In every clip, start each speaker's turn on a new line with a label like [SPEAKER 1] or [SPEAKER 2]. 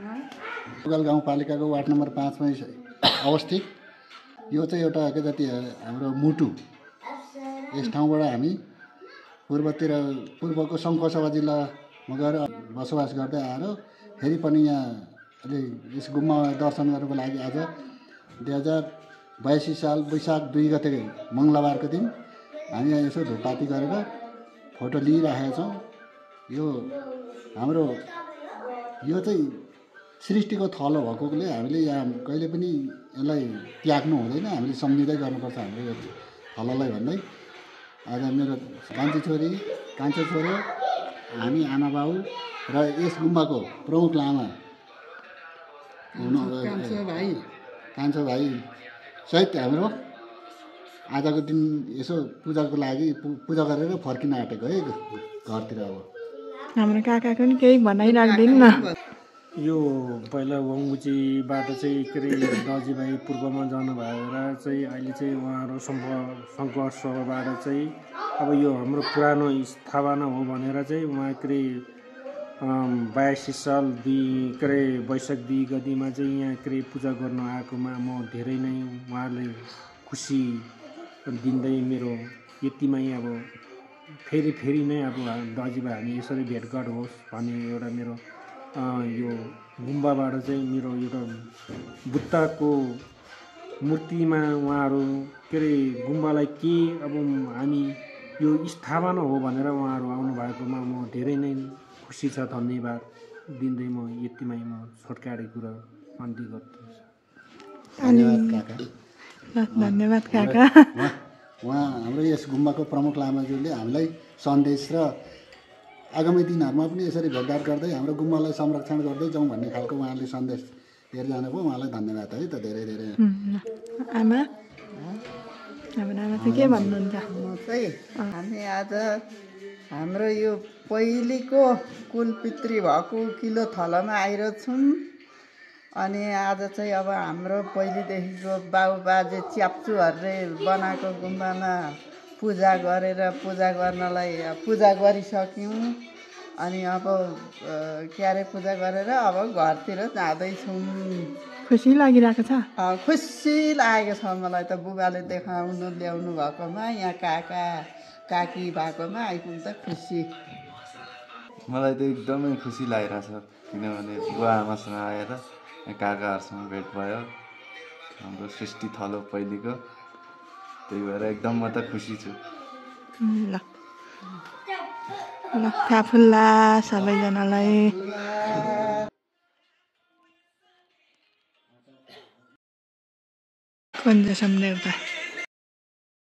[SPEAKER 1] पुगल गाउँपालिकाको ward number 5 मा अवस्थित यो चाहिँ एउटा के जति हाम्रो मुटु यस ठाउँबाट हामी पूर्वको सङ्खुवासभा जिल्लामा गएर बसोबास गर्दै आएर फेरि पनि यहाँ यस गुम्बा दर्शन गर्नको लागि आज 2082 साल वैशाख 2 गते मङ्गलबारको दिन हामी यहाँ यसो धुपपाती गरेर फोटो लिइराखेका छौँ। यो हाम्रो यो चाहिँ सृष्टिको थलो भएकोले हामीले यहाँ कहिले पनि यसलाई त्याग्नु हुँदैन, हामीले सम्झिँदै गर्नुपर्छ हाम्रो यो थलोलाई भन्दै आज मेरो कान्छी छोरी कान्छो छोरो हामी आमा बाउ र यस गुम्बाको प्रमुख लामा कान्छो भाइ सहित हाम्रो आजको दिन यसो पूजाको लागि पूजा गरेर फर्किन आँटेको है घरतिर। अब
[SPEAKER 2] हाम्रो काकाको नि केही भनाइ राख्दैन न।
[SPEAKER 3] यो पहिला वाङबुचीबाट चाहिँ के अरे दाजुभाइ पूर्वमा जानु भएर चाहिँ अहिले चाहिँ उहाँहरू सङ्घर्षबाट चाहिँ अब यो हाम्रो पुरानो स्थापना हो भनेर चाहिँ उहाँ के अरे 82 साल 2 के अरे वैशाख 2 गतिमा चाहिँ यहाँ के अरे पूजा गर्न आएकोमा म धेरै नै उहाँले खुसी दिँदै मेरो यतिमै अब फेरि नै अब दाजुभाइ हामी यसरी भेटघाट होस् भन्ने एउटा मेरो यो गुम्बाबाट चाहिँ मेरो एउटा बुद्धको मूर्तिमा उहाँहरू के अरे गुम्बालाई के अब हामी यो स्थापना हो भनेर उहाँहरू आउनु भएकोमा म धेरै नै खुसी छ। धन्यवाद दिँदै म यतिमै म छोटकाडे कुरा अन्त्य गर्छु।
[SPEAKER 2] धन्यवाद काका।
[SPEAKER 1] उहाँ हाम्रो यस गुम्बाको प्रमुख लामाज्यूले हामीलाई सन्देश र आगामी दिनहरूमा पनि यसरी भेटघाट गर्दै हाम्रो गुम्बालाई संरक्षण गर्दै जाउँ भन्ने खालको उहाँले सन्देश दिएर जानुभयो। उहाँलाई धन्यवाद है त धेरै धेरै।
[SPEAKER 2] आमा चाहिँ के भन्नुहुन्छ?
[SPEAKER 4] हामी आज हाम्रो यो पहिलेको कुलपितृ भएको किलो थलोमा आइरहेछौँ। अनि आज चाहिँ अब हाम्रो पहिलेदेखिको बाउ बाजे च्याप्चुहरूले बनाएको गुम्बामा पूजा गरेर पूजा गर्नलाई पूजा गरिसक्यौँ। अनि अब के अरे पूजा गरेर अब घरतिर जाँदैछौँ।
[SPEAKER 2] खुसी लागिरहेको छ?
[SPEAKER 4] खुसी लागेको छ मलाई त बुबाले देखाउनु ल्याउनु भएकोमा, यहाँ काका काकी भएकोमा आइपुग्दा खुसी।
[SPEAKER 5] मलाई त एकदमै खुसी लागिरहेछ किनभने बुवा आमासँग आएर काकाहरूसँग भेट भयो, हाम्रो सृष्टि थलो पहिलेको, त्यही भएर एकदम म त खुसी छु।
[SPEAKER 2] ल थाफुल्ला सबैजनालाई। कन्जसम देउता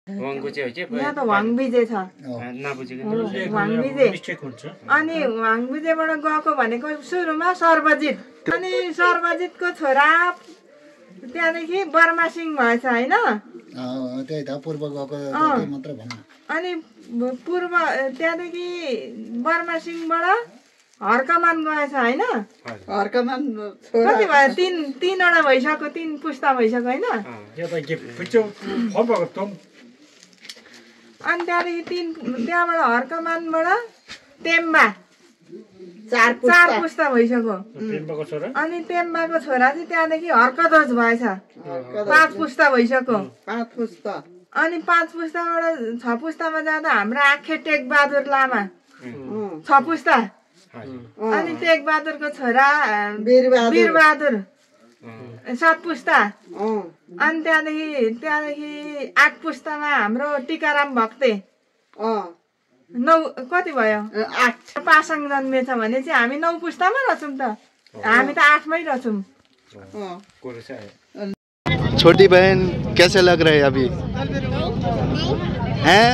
[SPEAKER 2] यहाँ त वाङबिजे छ। वाङबिजे अनि वाङबिजेबाट गएको भनेको सुरुमा सर्वजित, अनि सर्वजितको छोरा त्यहाँदेखि बर्मासिंह भएछ होइन?
[SPEAKER 1] त्यही त पूर्व गएको मात्र भन्नु। अनि
[SPEAKER 2] पूर्व त्यहाँदेखि बर्मासिंहबाट हर्कमान गएछ होइन?
[SPEAKER 4] हर्कमान
[SPEAKER 2] कति भयो? तीनवटा भइसक्यो, 3 पुस्ता भइसक्यो होइन? अनि त्यहाँदेखि त्यहाँबाट हर्कमानबाट तेम्बा 4 पुस्ता भइसक्यो। अनि तेम्बाको छोरा चाहिँ त्यहाँदेखि हर्कध्वज भएछ, 5 पुस्ता भइसक्यो।
[SPEAKER 4] 5 पुस्ता।
[SPEAKER 2] अनि 5 पुस्ताबाट 6 पुस्तामा जाँदा हाम्रो आखे टेकबहादुर लामा 6 पुस्ता। अनि टेकबहादुरको छोरा वीरबहादुर 7 पुस्ता। अनि त्यहाँदेखि 8 पुस्तामा हाम्रो टिकाराम भक्ते 9 कति भयो? 8 पासाङ जन्मेछ भने चाहिँ हामी 9 पुस्तामा रहेछौँ त, हामी त 8 मै रहेछौँ।
[SPEAKER 5] छोटी बहन कैसे लग रहा है अभी? हैं?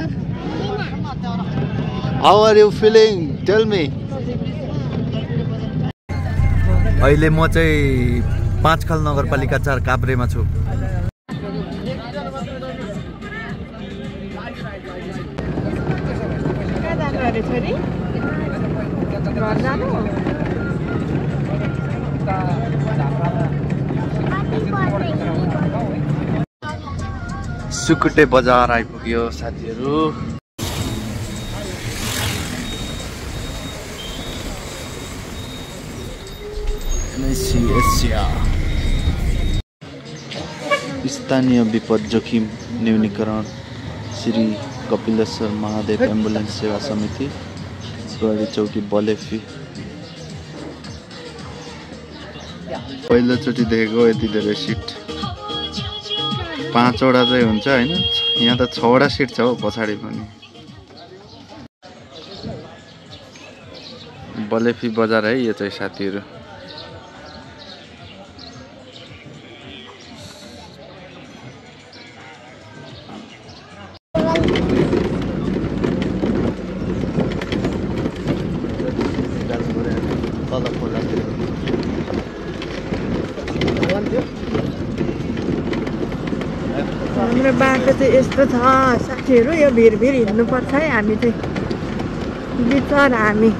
[SPEAKER 5] How are you feeling? Tell me. अहिले म चाहिँ 5 नगरपालिका 4 काभ्रेमा छु। सुकुटे बजार आइपुग्यो साथीहरू। NIC एसिया स्थानीय विपद जोखिम न्यूनीकरण श्री कपिलेश्वर महादेव एम्बुलेन्स सेवा समिति प्रहरी चौकी बलेफी पहिलोचोटि देखेको यति धेरै सिट 5 वटा चाहिँ हुन्छ हैन यहाँ त 6 वटा सिट छ हो पछाडि पनि बलेफी बजार है यो चाहिँ साथीहरु
[SPEAKER 2] हाम्रो बाटो चाहिँ यस्तो छ साथीहरू यो भिर हिँड्नुपर्छ है हामी चाहिँ बिचरा हामी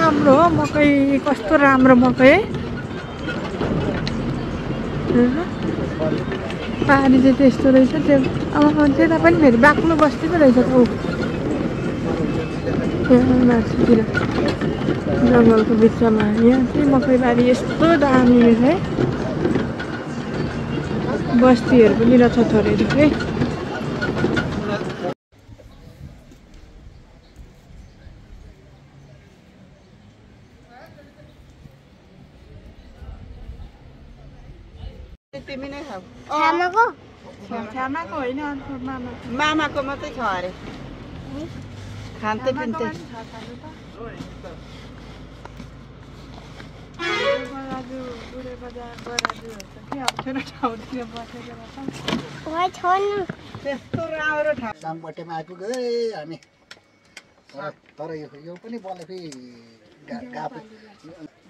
[SPEAKER 2] राम्रो हो मकै कस्तो राम्रो मकै पानी चाहिँ त्यस्तो रहेछ त्यो अब त्यता पनि फेरि बाक्लो बस्ती पो रहेछ त माथितिर जङ्गलको बिचमा यहाँ चाहिँ मकैबारी यस्तो दामी रहेछ है बस्तीहरू पनि रहेछ थोरै थोरै
[SPEAKER 4] तिमी नै खाऊ
[SPEAKER 2] छ्यामाको होइन
[SPEAKER 4] मामाको मात्रै छ अरे खान्थे पिन्थे त्यस्तो राम्रो ठाउँ
[SPEAKER 1] साङबटेमा आइपुग्यो है हामी तर यो पनि बलेफी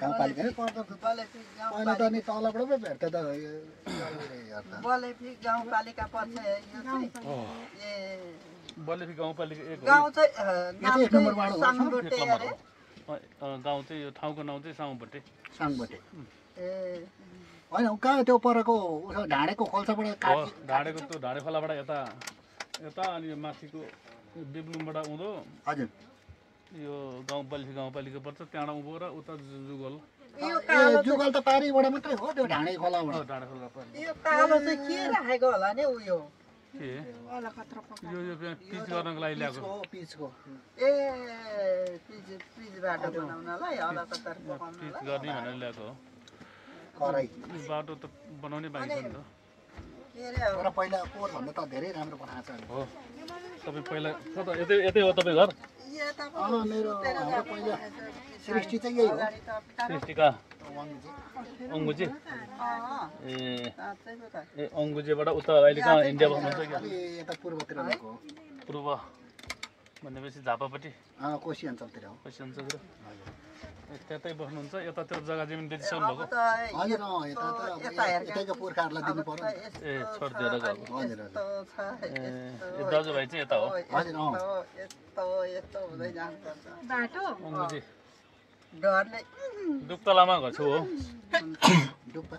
[SPEAKER 1] गाउँपालिका पहिला त अनि तलबाट पो भेट्थ्यो त
[SPEAKER 4] बलेफी गाउँपालिका पर्छ
[SPEAKER 6] बलेफी गाउँपालिका
[SPEAKER 4] गाउँ चाहिँ
[SPEAKER 6] गाउँ चाहिँ यो ठाउँको नाउँ चाहिँ साङबटे
[SPEAKER 1] ए होइन कहाँ त्यो परको ढाडेको खोल्साबाट
[SPEAKER 6] ढाडेको त्यो ढाडे खोलाबाट यता यता अनि यो माथिको देब्लुङबाट उँधो
[SPEAKER 1] हजुर
[SPEAKER 6] यो बलेफी गाउँपालिका पर्छ त्यहाँबाट उँभो र उता जुगल
[SPEAKER 1] जुगल त पारीबाट मात्रै हो त्यो ढाडे खोलाबाट
[SPEAKER 6] ढाडे खोला पर्छ
[SPEAKER 4] यो कालो चाहिँ के राखेको होला नि उयो
[SPEAKER 6] के यो पिच गर्नको लागि ल्याएको
[SPEAKER 1] पिचको
[SPEAKER 4] ए पिच बाटो बनाउनलाई हलकतर पकाउनलाई
[SPEAKER 6] पिच गर्ने भनेर ल्याएको हो
[SPEAKER 1] कराई
[SPEAKER 6] बाटो त बनाउने बाँकी छ नि त
[SPEAKER 4] के रे
[SPEAKER 1] तर पहिला पोहोर भन्दा त धेरै राम्रो बनाएको छ
[SPEAKER 6] हो तपाईँ पहिला यतै यतै हो तपाईँ घर
[SPEAKER 1] मेरो हाम्रो पहिला सृष्टि चाहिँ यही हो
[SPEAKER 6] सृष्टिका अङ्गुजी ए अङ्गुजीबाट उता अहिले कहाँ इन्डिया बस्नुहुन्छ कि
[SPEAKER 1] यता पूर्वतिर गएको हो
[SPEAKER 6] पूर्व भनेपछि झापापट्टि
[SPEAKER 1] कोशी अञ्चलतिर हो
[SPEAKER 6] कोशी अञ्चलतिर त्यतै बस्नुहुन्छ यतातिर जग्गा जमिन बेचिसक्नु भएको
[SPEAKER 1] हजुर यता त यतैको पुर्खाहरूलाई दिनु पर्यो
[SPEAKER 6] ए छोडिदिएर गएको
[SPEAKER 1] हजुर
[SPEAKER 6] ए दाजुभाइ चाहिँ यता हो
[SPEAKER 1] हजुर
[SPEAKER 4] यस्तो हुँदै जानुपर्छ
[SPEAKER 2] बाटो
[SPEAKER 6] अङ्गुजी
[SPEAKER 4] डरले
[SPEAKER 6] दुक्तलामा घर छु हो
[SPEAKER 1] डुक्पा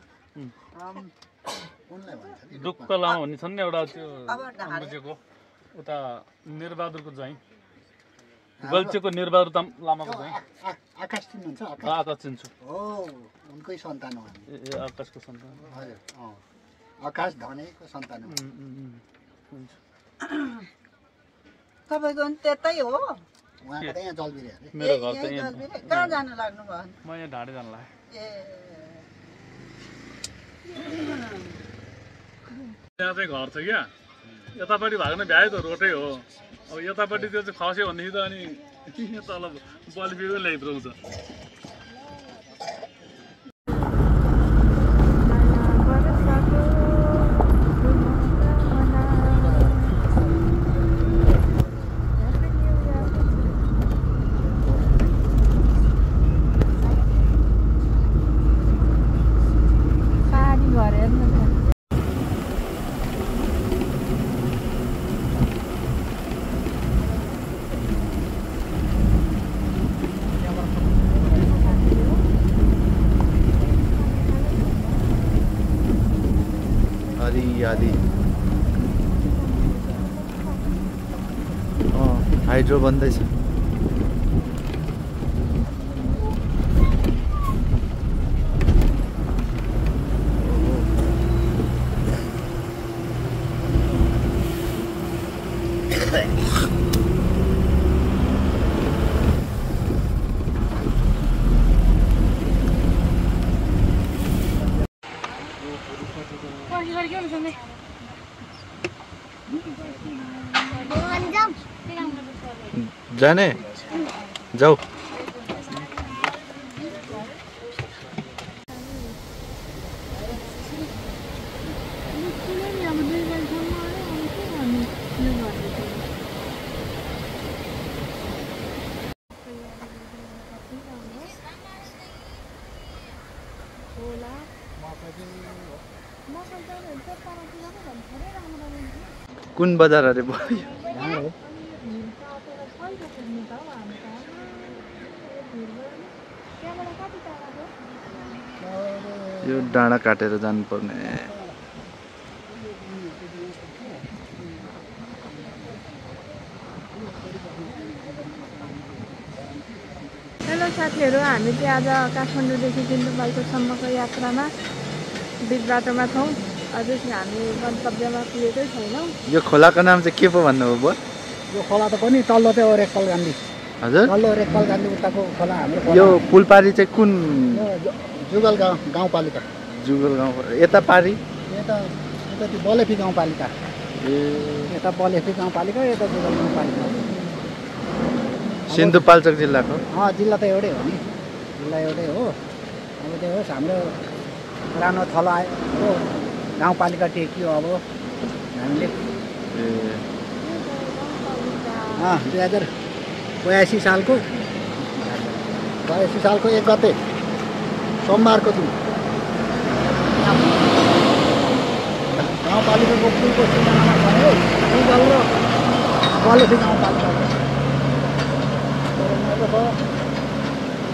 [SPEAKER 1] कुनलाई भन्छ नि
[SPEAKER 6] दुक्क लामा भन्ने छन् नि एउटा त्यो अङ्गुजीको उता निरबहादुरको चाहिँ गल्चेको निरबहादुर लामाको चाहिँ
[SPEAKER 1] आकाश चिन्नुहुन्छ
[SPEAKER 6] आकाश चिन्छु
[SPEAKER 1] हो उनकै सन्तान हो
[SPEAKER 6] ए आकाशको सन्तान
[SPEAKER 1] हजुर आकाश धनेको सन्तान हो
[SPEAKER 6] हुन्छ
[SPEAKER 4] तपाईँको पनि त्यतै हो
[SPEAKER 1] उहाँको त यहाँ जलबिरे अरे
[SPEAKER 6] मेरो घर चाहिँ यहाँ
[SPEAKER 4] कहाँ जानु लाग्नु भयो
[SPEAKER 6] म यहाँ ढाडे जानु लाग्यो
[SPEAKER 4] ए
[SPEAKER 6] यहाँ चाहिँ घर छ क्या यतापट्टि भएको नै भ्यायो त रोटै हो अब यतापट्टि त्यो चाहिँ खस्यो भनेदेखि त अनि तल बलिफीको ल्याइपुऱ्याउँछ
[SPEAKER 5] हरियाली हाइड्रो बन्दैछ जाने जाऊ कुन बजार अरे भयो यो डाँडा काटेर जानुपर्ने
[SPEAKER 2] हेलो साथीहरू, हामी चाहिँ आज काठमाडौँदेखि सिन्धुपाल्चोकसम्मको यात्रामा बिच बाटोमा छौँ। अझै हामी गन्तव्यमा पुगेकै छैनौँ।
[SPEAKER 5] यो खोलाको नाम चाहिँ के पो भन्नुभयो?
[SPEAKER 1] यो खोला त पनि तल्लो चाहिँ हो रेकल गान्धी।
[SPEAKER 5] हजुर
[SPEAKER 1] तल्लो रेकल गान्धी उताको खोला हाम्रो
[SPEAKER 5] यो पुलपारी चाहिँ कुन
[SPEAKER 1] जुगल गाउँपालिका
[SPEAKER 5] जुगल गाउँ यता पारी
[SPEAKER 1] यता त्यो बलेफी गाउँपालिका यता बलेफी गाउँपालिका यता जुगल गाउँपालिका
[SPEAKER 5] सिन्धुपाल्चोक जिल्लाको
[SPEAKER 1] जिल्ला त एउटै हो नि जिल्ला एउटै हो अब त्यो होस् हाम्रो पुरानो थलो आयो गाउँपालिका टेकियो अब हामीले 2082 सालको 1 गते सोमबारको दिन गाउँपालिकाको पुलको सिमानामा भयो जुगल र बलेफी गाउँपालिका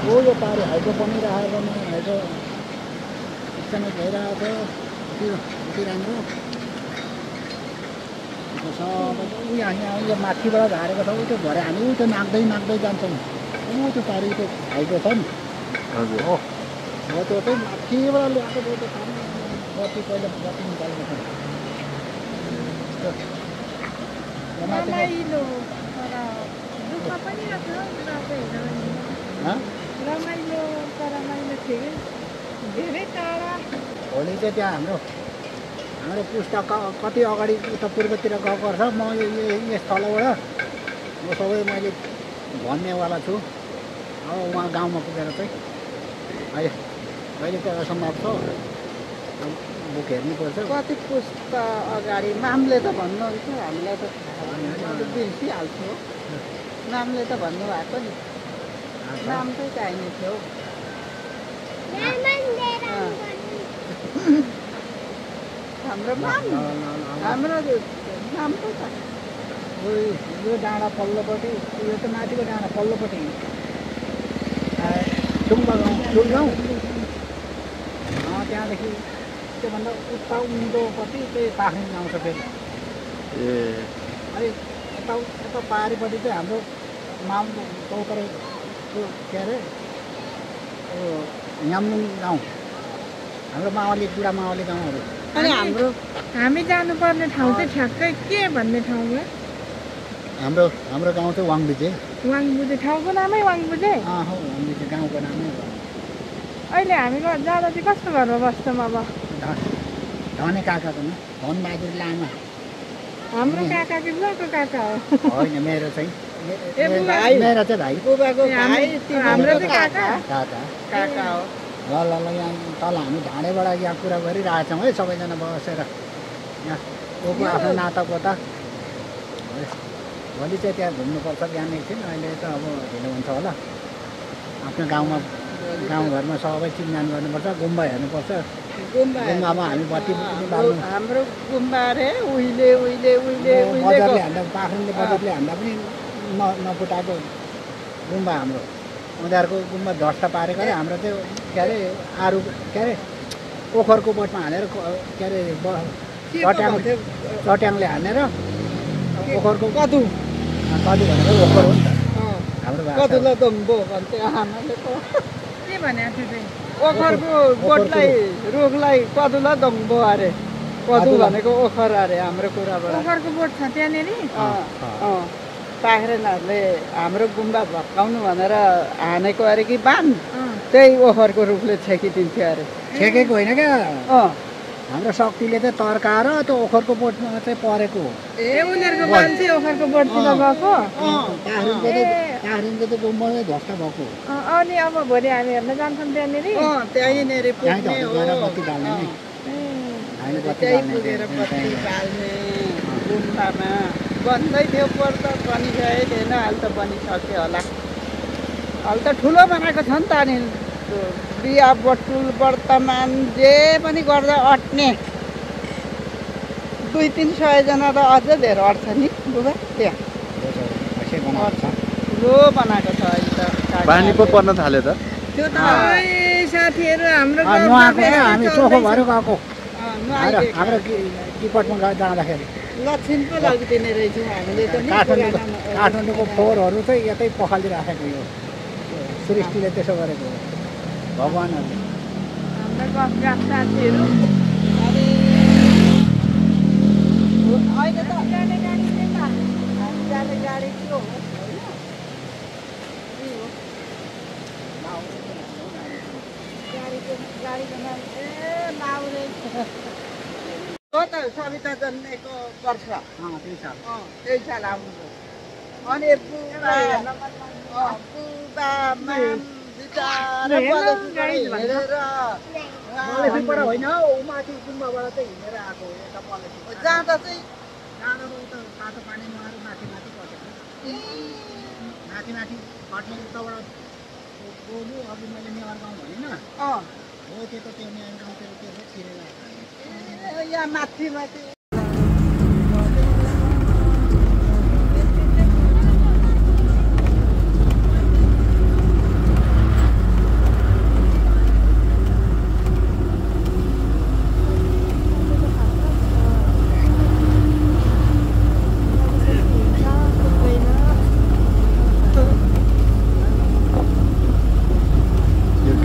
[SPEAKER 1] यो पारि हाइड्रो बनिरहेको हाइड्रो एकदमै भइरहेको छ यति राम्रो सबै यहाँ यो माथिबाट झारेको छ त्यो भरे हामी त्यो नाग्दै जान्छौँ त्यो पारि त्यो हाइड्रो छ नि
[SPEAKER 5] हजुर
[SPEAKER 1] हो त्यो चाहिँ माथिबाट ल्याएको त्यो पानी बत्ती पहिला बत्ती निकालेको छ
[SPEAKER 2] रमाइलो तर दुःख पनि रहेछ रमाइलो तर रमाइलो थियो धेरै टाढा।
[SPEAKER 1] भोलि चाहिँ त्यहाँ हाम्रो पुस्तक कति अगाडि उता पूर्वतिर गएको रहेछ। म यस तलबाट म सबै मैले भन्नेवाला छु। अब उहाँ गाउँमा पुगेर चाहिँ अहिले चाहिँ असम्भव छ, बुक हेर्नुपर्छ।
[SPEAKER 4] कति पुस्तक अगाडि नामले त भन्नुहुन्छ हामीलाई त बिर्सिहाल्छु हो। नामले त भन्नुभएको नि नाम चाहिँ चाहिने थियो। हाम्रो नाम त छ
[SPEAKER 1] यो डाँडा पल्लोपट्टि यो त माथिको डाँडा पल्लोपट्टि टुङ्गा गाउँ त्यहाँदेखि त्योभन्दा उता उँधोपट्टि चाहिँ पाखरिङ आउँछ फेरि। अनि यता पारिपट्टि चाहिँ हाम्रो माउ चौतरे के अरे यामलुङ गाउँ हाम्रो मावली बुढा मावली गाउँहरू।
[SPEAKER 2] अनि हामी जानुपर्ने ठाउँ चाहिँ ठ्याक्कै के भन्ने ठाउँ हो?
[SPEAKER 1] हाम्रो गाउँ चाहिँ वाङबुजे।
[SPEAKER 2] वाङबुजे ठाउँको नामै वाङबुजे?
[SPEAKER 1] वाङबुजे गाउँको नामै हो।
[SPEAKER 2] अहिले हामी जाँदा चाहिँ कस्तो घरमा बस्छौँ अब?
[SPEAKER 1] धने काकाको नि धनबहादुर लामा।
[SPEAKER 2] हाम्रो काका कि बुवाको काका हो?
[SPEAKER 1] होइन मेरो चाहिँ मेरो चाहिँ भाइ।
[SPEAKER 4] बुबाको भाइ
[SPEAKER 2] हाम्रो चाहिँ काका
[SPEAKER 4] काका हो।
[SPEAKER 1] ल यहाँ तल हामी ढाडेबाट यहाँ कुरा गरिरहेछौँ है सबैजना बसेर। यहाँ को आफ्नो नातागोता भोलि चाहिँ त्यहाँ घुम्नुपर्छ बिहान एकछिन। अहिले त अब ढिलो हुन्छ होला। आफ्नो गाउँघरमा सबै चिन्जान गर्नुपर्छ। गुम्बा हेर्नुपर्छ। गुम्बामा हामी बत्ती बाल्नु।
[SPEAKER 4] हाम्रो गुम्बा रे उहिले
[SPEAKER 1] बजारले हान्दा पाखरिङले बजारले हान्दा पनि नफुटाएको गुम्बा हाम्रो। उनीहरूको गुम्बा ध्वस्त पारेको अरे हाम्रो चाहिँ के अरे आरू के अरे ओखरको बोटमा हालेर के अरे चट्याङले हानेर ओखरको कदु भनेको ओखर हो नि त हाम्रो
[SPEAKER 4] कदुलाई दम्बो भन्थ्यो आमाले त
[SPEAKER 2] के भनेको थियो चाहिँ
[SPEAKER 4] ओखरको बोटलाई रुखलाई कदुलाई दम्बो अरे कदु भनेको ओखर अरे हाम्रो कुराबाट
[SPEAKER 2] ओखरको बोट छ त्यहाँनिर
[SPEAKER 4] पाखरेनहरूले हाम्रो गुम्बा भत्काउनु भनेर हानेको अरे कि बान त्यही ओखरको रुखले छेकिदिन्थ्यो अरे
[SPEAKER 1] छेकेको होइन क्या हाम्रो शक्तिले चाहिँ तर्काएर त्यो ओखरको बोटमा चाहिँ परेको हो
[SPEAKER 2] ए उनीहरूको मान्छे ओखरको बोटतिर गएको
[SPEAKER 1] काठमाडौँको त गुम्बामै ध्वस्त भएको
[SPEAKER 2] अनि अब भोलि हामी हेर्न जान्छौँ त्यहाँनिर
[SPEAKER 4] त्यहीँनिर पुग्ने हो
[SPEAKER 1] बत्ती बाल्ने नि हामीले बत्ती
[SPEAKER 4] त्यही
[SPEAKER 1] बाल्ने
[SPEAKER 4] पुगेर बत्ती बाल्ने गुम्बामा बन्दै थियो पोहोर त बनिसकेकै थिएन अहिले त बनिसक्यो होला अहिले त ठुलो बनाएको छ नि त अनि बिहा बटुल वर्तमान जे पनि गर्दा अट्ने 200-300 जना त अझै धेरै अट्छ नि बुबा त्यहाँ ठुलो बनाएको छ अहिले त
[SPEAKER 5] पानी पो पर्न थाल्यो त
[SPEAKER 2] त्यो त साथीहरू हाम्रो
[SPEAKER 1] हामी चोखो भएर गएको
[SPEAKER 4] नुहाइदिएको
[SPEAKER 1] हाम्रो किपटमा जाँदाखेरि
[SPEAKER 4] लक्षिण पो लगिदिने रहेछौँ हामीले त नि
[SPEAKER 1] काठमाडौँको फोहोरहरू चाहिँ यतै पखालिराखेको यो सृष्टिले त्यसो गरेको हो भगवान्हरूले
[SPEAKER 2] हाम्रो गफ साथीहरू
[SPEAKER 4] अनि अहिले त जाने गाडी चाहिँ त हामी जाने गाडी त्यो हो गाडीको नाम लाउरे हो त सविता जन्मेको वर्ष त्यही साल आउनु अनि बुबा माम बिचारा हिँडेर
[SPEAKER 1] होइन माथि गुम्बाबाट चाहिँ हिँडेर आएको यता पलेको
[SPEAKER 4] जाँदा चाहिँ
[SPEAKER 1] जाँदा उता तातो पानी नुहाएर माथि कटेको माथि कट्ने उताबाट गोलु अघि मैले नेवार गाउँ भनेन हो त्यो नेवार गाउँतिर त्यो छिरेर
[SPEAKER 4] यहाँ माथि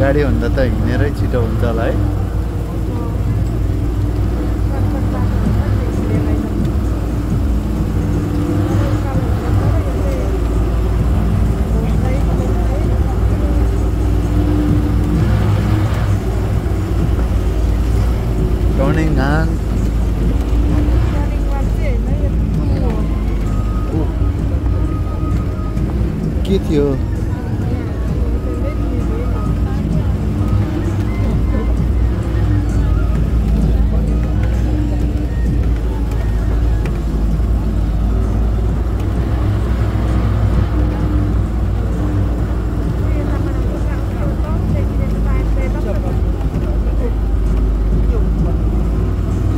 [SPEAKER 5] गाडीभन्दा त हिँडेरै छिटो हुन्छ होला है के थियो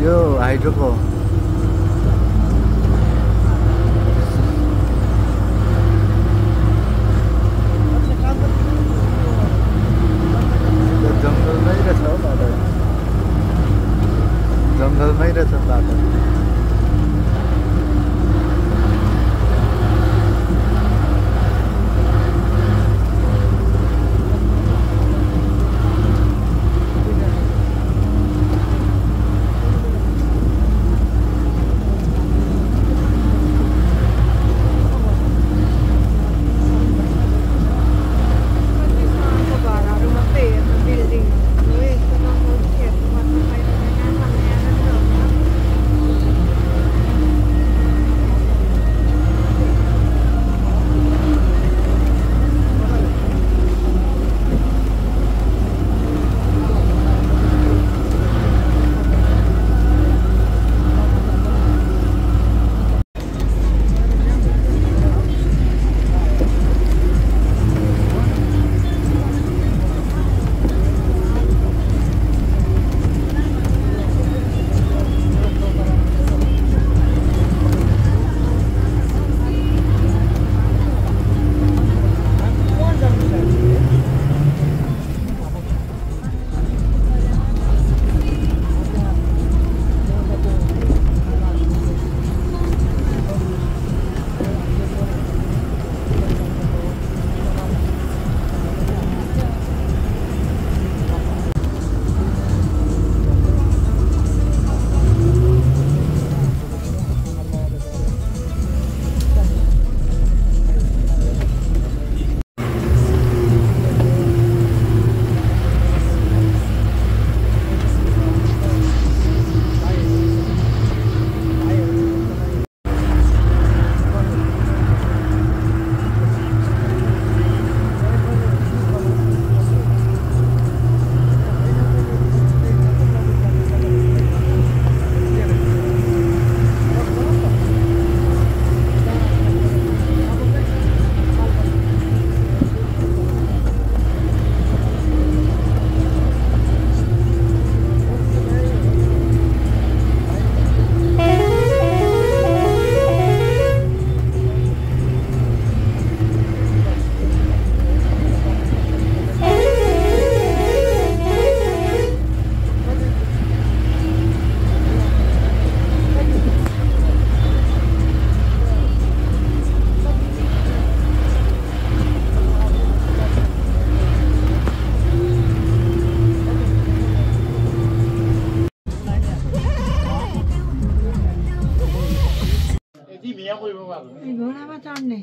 [SPEAKER 5] यो हाइड्रोको जङ्गलमै रहेछ हौ बाटो जङ्गलमै रहेछ बाटो
[SPEAKER 2] घोडामा चढ्ने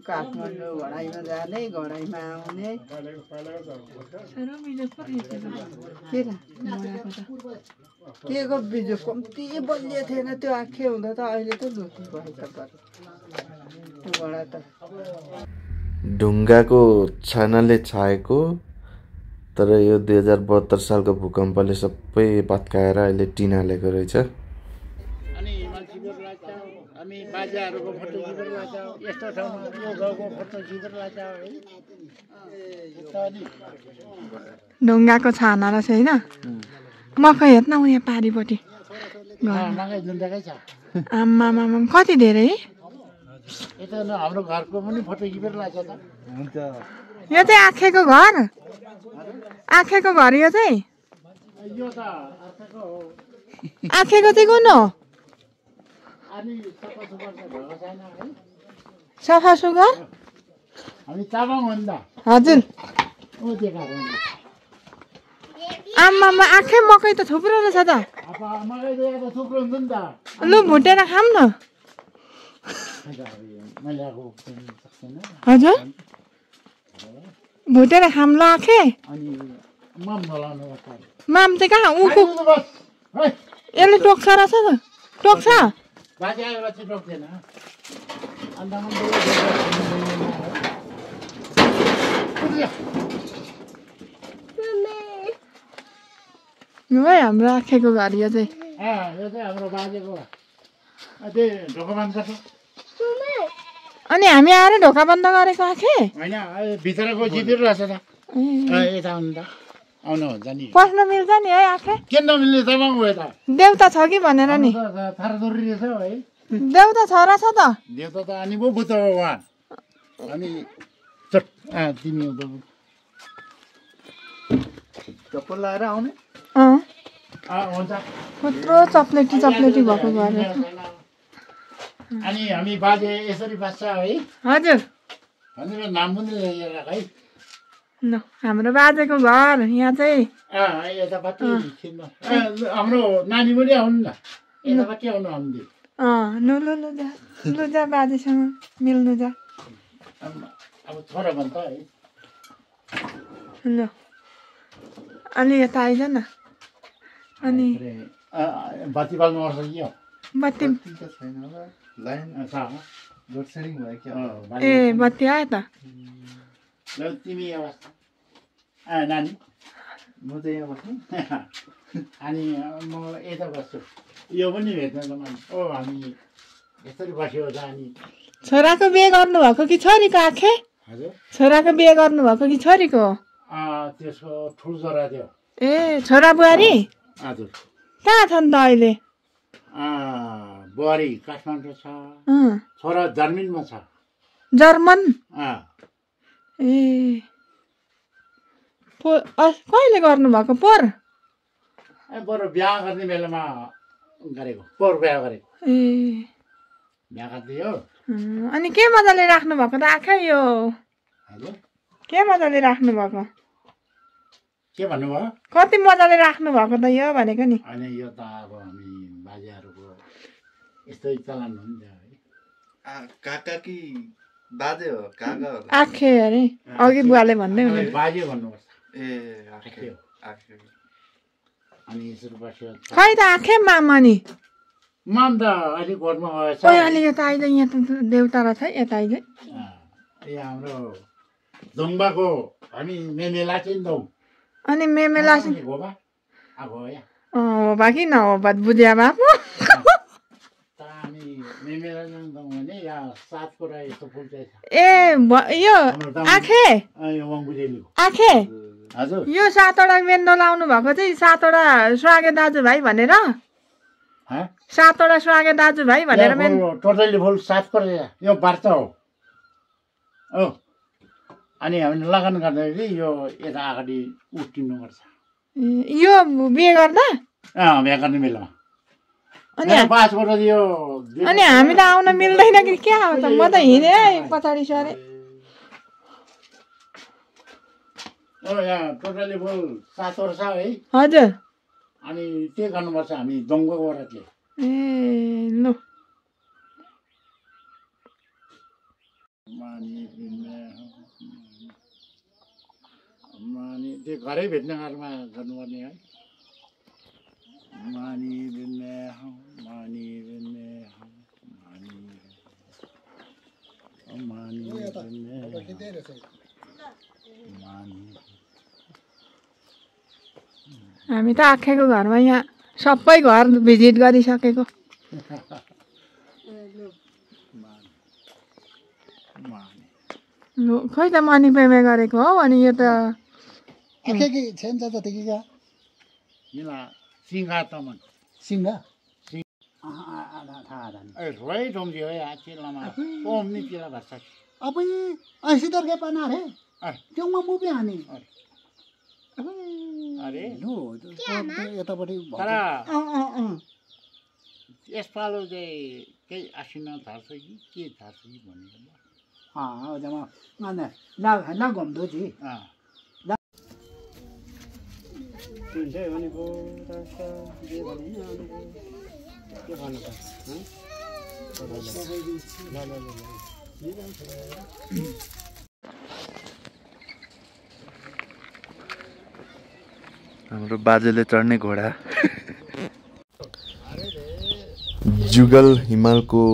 [SPEAKER 4] काठमाडौँ घडाइमा जाने घडाइमा आउने
[SPEAKER 2] छोरो बिजो पो रहेछ त।
[SPEAKER 4] के र
[SPEAKER 2] घोडाको त
[SPEAKER 4] के को बिजो कम्ती बलियो थिएन त्यो आँखे हुँदा त अहिले त धुती भयो त त्यो घोडा त
[SPEAKER 5] ढुङ्गाको छानाले छाएको, तर यो 2072 सालको भूकम्पले सबै भत्काएर अहिले टिन हालेको रहेछ।
[SPEAKER 7] अनि मान्छेको लाग्छ हामी बाजाहरूको फोटो खिचेर लाग्छ यस्तो ठाउँमा यो गाउँको फोटो खिचेर लाग्छ है
[SPEAKER 2] ढुङ्गाको छाना रहेछ होइन। मकै हेर्न उहाँ पारिपट्टि
[SPEAKER 7] मकै जुन्दाकै छ
[SPEAKER 2] आम्मामा कति धेरै
[SPEAKER 7] यता हाम्रो घरको पनि फोटो खिचेर लाग्छ त
[SPEAKER 5] हुन्छ।
[SPEAKER 2] यो चाहिँ आँखेको घर, आँखेको घर यो चाहिँ
[SPEAKER 7] यो त अर्काको हो
[SPEAKER 2] आँखेको चाहिँ कुन हो?
[SPEAKER 7] अनि सफा सुग्घर त भएको छैन है
[SPEAKER 2] सफा सुग्घर
[SPEAKER 7] हामी तामाङ हो नि त
[SPEAKER 2] हजुर।
[SPEAKER 7] ऊ त्यो कारण
[SPEAKER 2] आम्मामा आँखे मकै त थुप्रो रहेछ त।
[SPEAKER 7] अब मकै दिएको त थुप्रो हुन्छ नि त
[SPEAKER 2] लु भुटेर खाऊँ न।
[SPEAKER 7] मैले आएको सक्दैन
[SPEAKER 2] हजुर भुटेर खाऊँ ल आँखे।
[SPEAKER 7] अनि मम नलाउनु पर्छ
[SPEAKER 2] माम चाहिँ कहाँ उखु
[SPEAKER 7] बस है
[SPEAKER 2] यसले टोक्छ रहेछ त। टोक्छ
[SPEAKER 7] बाजे आएर चाहिँ टोक्दैन अन्त
[SPEAKER 2] यो है हाम्रो आँखेको घर यो चाहिँ।
[SPEAKER 7] यो चाहिँ हाम्रो बाजेको त्यही ढोका बन्द गर्छ
[SPEAKER 2] अनि हामी आएर ढोका बन्द गरेको आँखे
[SPEAKER 7] होइन भित्रको जितिर रहेछ त यता आउनु त आउनु हुन्छ नि
[SPEAKER 2] पस्न मिल्छ नि है आँखे।
[SPEAKER 7] किन नमिल्ने तामाङ हो यता
[SPEAKER 2] देउता छ कि भनेर नि।
[SPEAKER 7] थाराथोरी रहेछ है
[SPEAKER 2] देउता छ रहेछ त।
[SPEAKER 7] देउता त अनि पो बुद्ध भगवान् अनि चट तिमी चप्पल लगाएर आउने हुन्छ
[SPEAKER 2] कत्रो चप्लेटी चप्लेटी भएको घर रहेछ।
[SPEAKER 7] अनि हामी बाजे यसरी बाँच्छ है
[SPEAKER 2] हजुर
[SPEAKER 7] भनेर नाम पनि लिएर है
[SPEAKER 2] ल हाम्रो बाजेको घर यहाँ चाहिँ।
[SPEAKER 7] यतापट्टि खिच्नु हाम्रो नानी पनि आउनु न यतापट्टि आउनु हामीले
[SPEAKER 2] लु लु लु जा लु जा बाजेसँग मिल्नु जा
[SPEAKER 7] अब छोरा भन्छ है
[SPEAKER 2] ल अलि यता आइज न। अनि
[SPEAKER 7] बत्ती बाल्नु पर्छ कि
[SPEAKER 2] बत्ती
[SPEAKER 5] छैन होला, लाइन लोड सेडिङ भयो क्या।
[SPEAKER 2] ए बत्ती आयो त।
[SPEAKER 7] ल तिमी यहाँ नानी
[SPEAKER 5] म चाहिँ यहाँ बस्छु
[SPEAKER 7] अनि म यता बस्छु यो पनि भेट्दैन त मान्छे ओ हामी यसरी बस्यो त अनि
[SPEAKER 2] छोराको बिहे गर्नुभएको कि छोरीको आँखे?
[SPEAKER 7] हजुर
[SPEAKER 2] छोराको बिहे गर्नुभएको कि छोरीको?
[SPEAKER 7] त्यसको ठुलो छोरा थियो
[SPEAKER 2] ए छोरा बुहारी
[SPEAKER 7] हजुर
[SPEAKER 2] कहाँ छन् त अहिले?
[SPEAKER 7] बुहारी काठमाडौँ छ छोरा जर्मनमा छ
[SPEAKER 2] जर्मन ए कहिले गर्नुभएको पोहोर?
[SPEAKER 7] बरु बिहा गर्ने बेलामा गरेको पोहोर बिहा गरेको
[SPEAKER 2] ए
[SPEAKER 7] बिहा गरिदियो
[SPEAKER 2] अनि के मजाले राख्नु भएको त आँखा यो?
[SPEAKER 7] हजुर
[SPEAKER 2] के मजाले राख्नु भएको?
[SPEAKER 7] के भन्नुभयो?
[SPEAKER 2] कति मजाले राख्नु भएको त यो भनेको नि।
[SPEAKER 7] होइन यो त अब हामी बाजेहरूको यस्तै चलन हो नि त है
[SPEAKER 5] काका कि बाजे हो? काका हो
[SPEAKER 2] आँखे अरे अघि बुवाले भन्दै हुनु।
[SPEAKER 7] बाजे भन्नुपर्छ
[SPEAKER 5] ए
[SPEAKER 7] आँखे हो अनि यसरी बस्यो
[SPEAKER 2] खै त आँखे मामा नि
[SPEAKER 7] माम त अहिले कोर्टमा गएछ
[SPEAKER 2] ओइ अलि यता आइज यहाँ त देउता रहेछ है यता आइज।
[SPEAKER 7] यहाँ हाम्रो दोङ्बाको हामी मेमेला चिन्छौँ
[SPEAKER 2] अनि मेमेला
[SPEAKER 7] गोबा अब यहाँ
[SPEAKER 2] हो बा कि नहो बुझ्या बाबु
[SPEAKER 7] त हामी मेमेला जान्छौँ भने यहाँ 7 कुरा यस्तो फुल चाहिँ छ
[SPEAKER 2] ए यो आँखे
[SPEAKER 7] यो वाङबुजेलीको
[SPEAKER 2] आँखे
[SPEAKER 7] हजुर
[SPEAKER 2] यो 7वटा मेन्डो लाउनु भएको चाहिँ 7वटा स्वागे दाजुभाइ भनेर 7वटा स्वागे दाजुभाइ भनेर
[SPEAKER 7] टोटली फुल 7 कुरा यो बार्च हो अनि हामीले लगन गर्दाखेरि यो यता अगाडि उठिनुपर्छ
[SPEAKER 2] यो बिहे गर्दा
[SPEAKER 7] बिहा गर्ने बेलामा
[SPEAKER 2] अनि
[SPEAKER 7] 5 वर्ष यो
[SPEAKER 2] अनि हामीलाई आउन मिल्दैन कि क्या हो त? म त हिँडेँ है पछाडि सरे
[SPEAKER 7] यहाँ टोटली फुल 7 वर्ष है
[SPEAKER 2] हजुर
[SPEAKER 7] अनि के गर्नुपर्छ हामी दङ्गको औरतले
[SPEAKER 2] ए लु
[SPEAKER 7] मानी त्यो घरै भेट्ने घरमा गर्नुपर्ने है मानी बिन्ने मानी
[SPEAKER 2] हामी त आखेको घरमा यहाँ सबै घर भिजिट गरिसकेको खोइ त मनी पेमे गरेको हौ अनि यो त
[SPEAKER 1] आखे कि छेन्छ जतिका
[SPEAKER 7] निला सिंगा तमन
[SPEAKER 1] सिंगा
[SPEAKER 7] रोई डोमजी हो या चिल्लामा ओमनी चिल्ला भर्छ
[SPEAKER 1] अबै ऐसी दरके पाना रे त्योमा मुबी हानी
[SPEAKER 7] अरे
[SPEAKER 1] नो यतापट्टि
[SPEAKER 7] तर यसपालो चाहिँ केही आसिना झार्छ कि के झार्छ कि भनेको
[SPEAKER 1] जमा ना घुम्दो जी
[SPEAKER 3] भनेको रास्ता जे भने के भन्नु
[SPEAKER 5] हाम्रो बाजेले चढ्ने घोडा जुगल हिमालको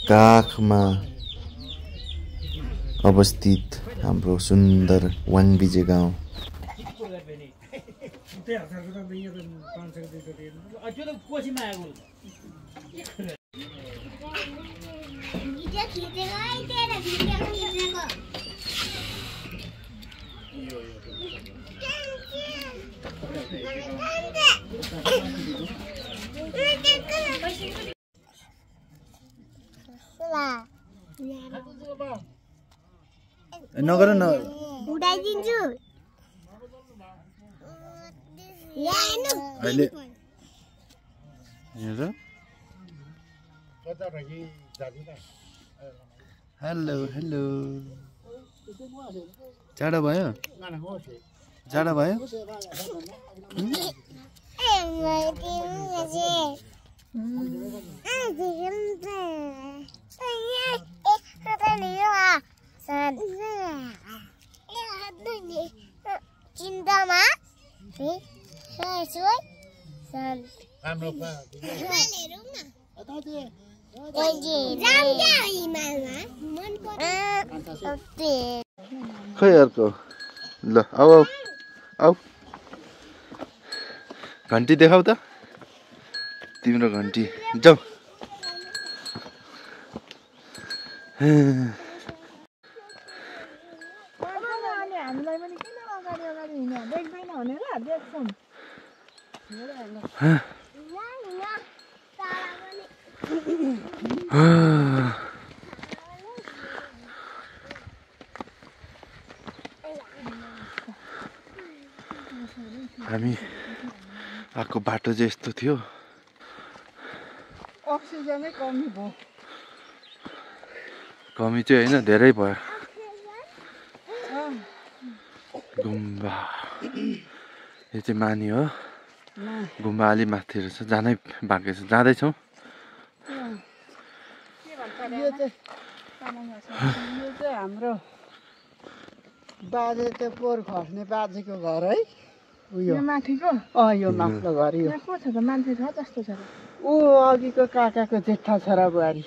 [SPEAKER 5] काखमा अवस्थित हाम्रो सुन्दर वाङबिजे गाउँ नगर न
[SPEAKER 8] उडाइदिन्छु
[SPEAKER 5] अहिले हेलो हेलो जाडो भयो जाडो भयो
[SPEAKER 8] चिन्तामा
[SPEAKER 5] खै अर्को ल आऊ आऊ आऊ घन्टी देखाऊ त तिम्रो घन्टी जाऊ
[SPEAKER 2] हामीलाई पनि किन अगाडि अगाडि हिँड्यो देख्दैन भनेर देख्छौँ
[SPEAKER 5] हामी आएको बाटो चाहिँ यस्तो थियो
[SPEAKER 2] अक्सिजनै कमी भयो
[SPEAKER 5] कमी चाहिँ होइन धेरै भयो गुम्बा यो चाहिँ मानी हो गुम्बा अलि माथि रहेछ जानै बाँकी छ जाँदैछौँ
[SPEAKER 4] यो चाहिँ हाम्रो बाजे चाहिँ पोहोर खस्ने बाजेको घर है
[SPEAKER 2] यो माथिको
[SPEAKER 4] यो माथिल्लो घर यो
[SPEAKER 2] को छ त मान्छे छ जस्तो छ
[SPEAKER 4] ऊ अघिको काकाको जेठा छोरा बुहारी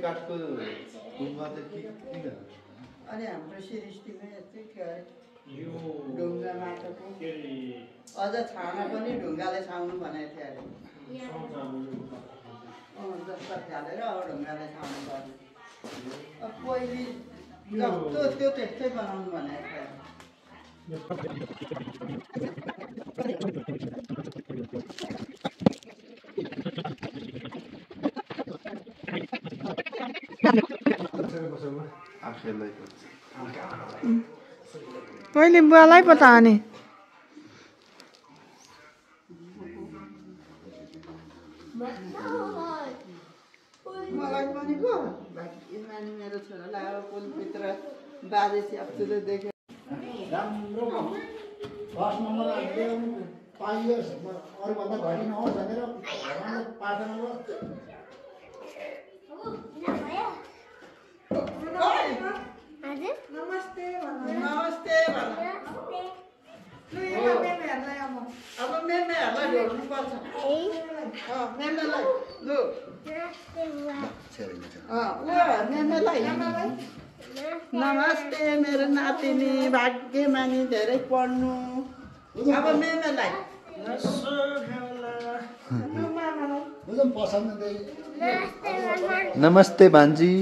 [SPEAKER 5] काठको गुम्बा चाहिँ किन
[SPEAKER 4] अनि हाम्रो सृष्टिमा यस्तै थियो ढुङ्गा माटोको अझ छाउन पनि ढुङ्गाले छाउनु भनेको थियो अरे जस्ता फालेर अब ढुङ्गाले छाउनु पर्ने पहिले जस्तो त्यो त्यस्तै बनाउनु भनेको थियो
[SPEAKER 5] आफैलाई
[SPEAKER 2] पहिले बुवालाई पो त अनि
[SPEAKER 4] मलाई पनि पो भाग्यमानी मेरो छोरालाई अब पुलभित्र बाजे स्याप्सुले देखेँ
[SPEAKER 1] राम्रो फर्स्ट नम्बर ल्याउनु पाइयोस् अरूभन्दा घटी नहोस् भनेर भगवानले प्रार्थना गर।
[SPEAKER 2] नमस्ते
[SPEAKER 4] नमस्ते भन अब मेमेहरूलाई ढोग्नुपर्छ मेमेलाई लु मेमेलाई नमस्ते मेरो नातिनी भाग्यमानी धेरै पढ्नु अब मेमेलाई
[SPEAKER 1] बुझौँ पसन्द
[SPEAKER 5] नमस्ते भान्जी।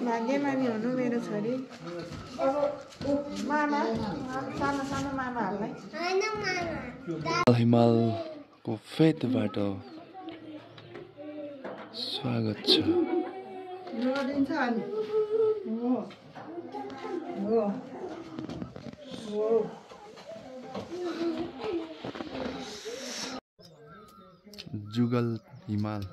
[SPEAKER 2] भाग्यमानी हुनु मेरो छोरी। अब मामा सानो सानो मामाहरूलाई
[SPEAKER 5] हिमालको फेदबाट स्वागत छ।
[SPEAKER 4] जोडिन्छ अनि
[SPEAKER 5] जुगल हिमाल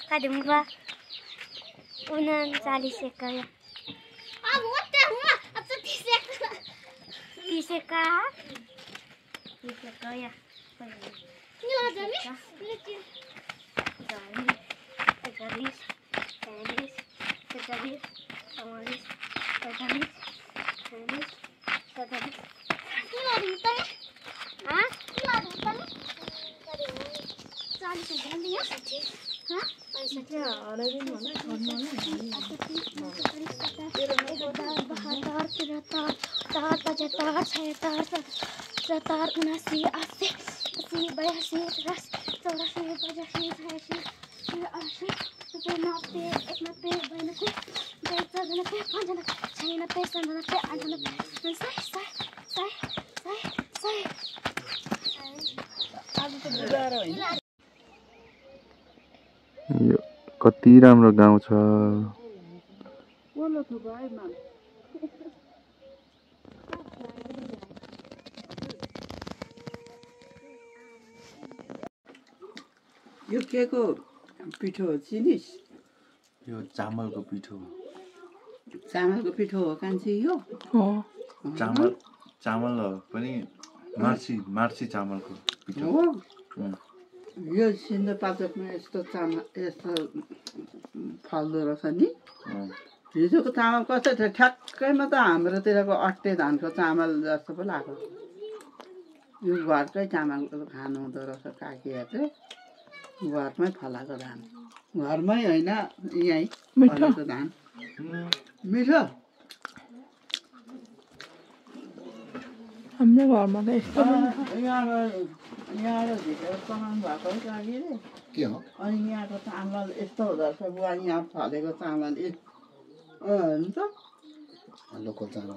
[SPEAKER 8] Kadimba 39 seconds. Ah, what the hell? Up to 30 seconds. 30 seconds. 30 seconds, yeah. You are the miss.
[SPEAKER 5] यो कति राम्रो गाउँ छ।
[SPEAKER 4] यो के को पिठो हो चिनिस?
[SPEAKER 5] यो चामलको पिठो।
[SPEAKER 4] चामलको पिठो हो कान्छी यो?
[SPEAKER 5] चामल पनि मार्सी चामलको पिठो
[SPEAKER 4] हो। यो सिन्धुपाल्चोकमा यस्तो चामल यस्तो फल्दो रहेछ नि। हिजोको चामल कस्तो थियो ठ्याक्कैमा त हाम्रोतिरको अट्टे धानको चामल जस्तो पो लाग्यो। यो घरकै चामल खानु हुँदो रहेछ काकीहरूले। घरमै फलाएको धान घरमै होइन यहीँ फलेको धान मिठो।
[SPEAKER 2] हाम्रो घरमा त यस्तो
[SPEAKER 4] यहाँबाट झिकेर कमाउनु भएको लागि रे
[SPEAKER 1] के हो?
[SPEAKER 4] अनि यहाँको चामल यस्तो हुँदो रहेछ बुवा यहाँ फलेको चामल हुन्छ।
[SPEAKER 1] लोकल चामल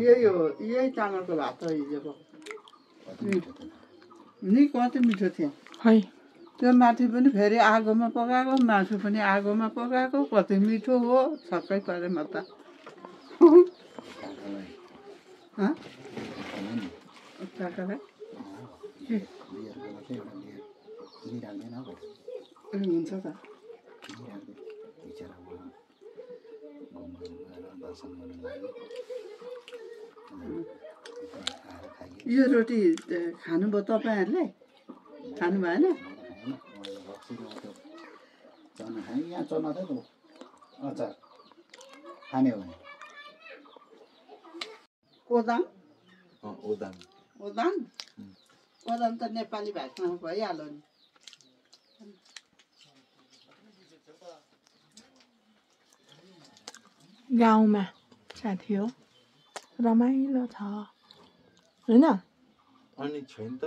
[SPEAKER 4] यही हो यही चामलको भात हो हिजोको नि कति मिठो थियो
[SPEAKER 2] है।
[SPEAKER 4] त्यो माथि पनि फेरि आगोमा पकाएको मासु पनि आगोमा पकाएको कति मिठो हो। छक्कै परेँ म त। काकालाई हुन्छ त। यो रोटी खानुभयो तपाईँहरूले? खानु भएन?
[SPEAKER 1] चना खाने यहाँ चना थियो त अचार खाने हो भने
[SPEAKER 4] ओदान
[SPEAKER 5] ओदान
[SPEAKER 4] ओदान ओदान त नेपाली भाषामा भइहाल्यो नि।
[SPEAKER 2] गाउँमा साथी हो रमाइलो छ होइन?
[SPEAKER 5] अनि छैन त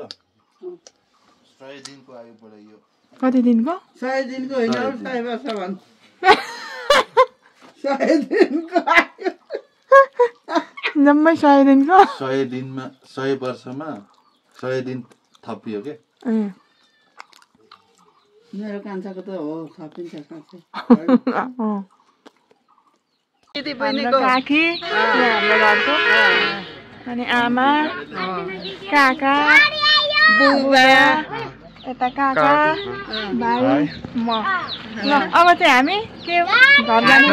[SPEAKER 5] 100 दिनको आयो पऱ्यो यो।
[SPEAKER 2] कति दिनको?
[SPEAKER 4] 100 दिनको होइन 100 वर्ष भन्छ। 100 दिनको आयो
[SPEAKER 2] जम्मै 100 दिनको
[SPEAKER 5] 100 दिनमा 100 वर्षमा 100 दिन थपियो के
[SPEAKER 4] मेरो कान्छाको त हो थपिन्छ साँच्चै
[SPEAKER 2] दिदी बहिनीको काकी हाम्रो घरको अनि आमा काका बुबा यता काका भाइ म ल अब चाहिँ हामी के घर जानु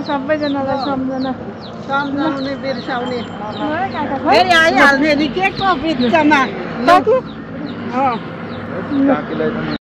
[SPEAKER 2] सबैजनालाई
[SPEAKER 4] सम्झाउने बिर्साउने फेरि आइहाल्छ नि के को बिचमा